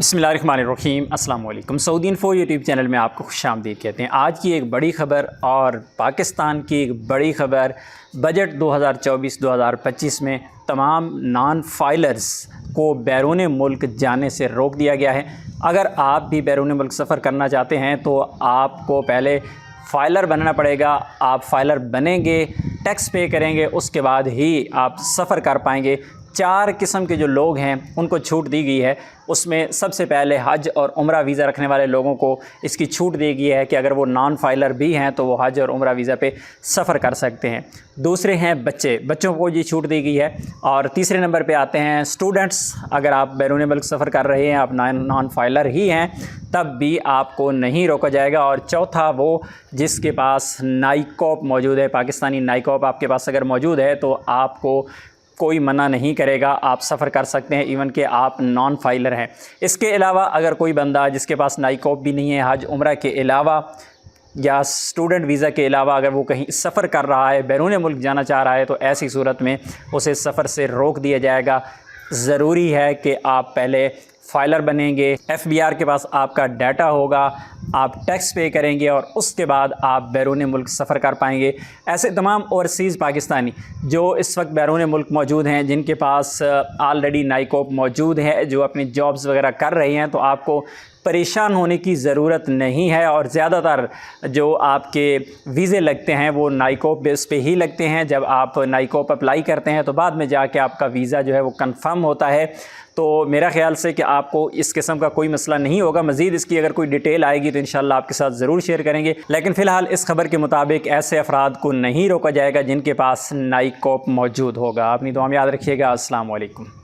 बिस्मिल्लाहिर्रहमानिर्रहीम अस्सलाम वालेकुम। सऊदी इन्फो यूट्यूब चैनल में आपको खुशामदीद कहते हैं। आज की एक बड़ी ख़बर और पाकिस्तान की एक बड़ी ख़बर, बजट 2024-2025 में तमाम नॉन फाइलर्स को बैरून मुल्क जाने से रोक दिया गया है। अगर आप भी बैरून मुल्क सफ़र करना चाहते हैं तो आपको पहले फ़ाइलर बनना पड़ेगा। आप फ़ाइलर बनेंगे, टैक्स पे करेंगे, उसके बाद ही आप सफ़र कर पाएंगे। 4 किस्म के जो लोग हैं उनको छूट दी गई है। उसमें सबसे पहले हज और उम्रा वीज़ा रखने वाले लोगों को इसकी छूट दी गई है कि अगर वो नॉन फाइलर भी हैं तो वो हज और उम्रा वीज़ा पे सफ़र कर सकते हैं। दूसरे हैं बच्चों को ये छूट दी गई है। और तीसरे नंबर पे आते हैं स्टूडेंट्स। अगर आप बैरून मुल्क सफ़र कर रहे हैं, आप नॉन फाइलर ही हैं, तब भी आपको नहीं रोका जाएगा। और चौथा वो जिसके पास नाइकॉप मौजूद है, पाकिस्तानी नाइकॉप आपके पास अगर मौजूद है तो आपको कोई मना नहीं करेगा, आप सफ़र कर सकते हैं इवन कि आप नॉन फाइलर हैं। इसके अलावा अगर कोई बंदा जिसके पास नाइकॉप भी नहीं है, हज उम्रा के अलावा या स्टूडेंट वीज़ा के अलावा अगर वो कहीं सफ़र कर रहा है, बैरून मुल्क जाना चाह रहा है, तो ऐसी सूरत में उसे सफ़र से रोक दिया जाएगा। ज़रूरी है कि आप पहले फ़ाइलर बनेंगे, FBR के पास आपका डाटा होगा, आप टैक्स पे करेंगे और उसके बाद आप बैरून मुल्क सफ़र कर पाएंगे। ऐसे तमाम ओवरसीज़ पाकिस्तानी जो इस वक्त बैरून मुल्क मौजूद हैं, जिनके पास ऑलरेडी नाइकॉप मौजूद है, जो अपनी जॉब्स वगैरह कर रहे हैं, तो आपको परेशान होने की ज़रूरत नहीं है। और ज़्यादातर जो आपके वीज़े लगते हैं वो नाइकॉप बेस पे ही लगते हैं। जब आप नाइकॉप अप्लाई करते हैं तो बाद में जाके आपका वीज़ा जो है वो कंफर्म होता है। तो मेरा ख़्याल से कि आपको इस किस्म का कोई मसला नहीं होगा। मज़ीद इसकी अगर कोई डिटेल आएगी तो इंशाल्लाह आपके साथ ज़रूर शेयर करेंगे। लेकिन फ़िलहाल इस खबर के मुताबिक ऐसे अफराद को नहीं रोका जाएगा जिनके पास नाइकॉप मौजूद होगा। अपनी दुआ में याद रखिएगा। अस्सलाम वालेकुम।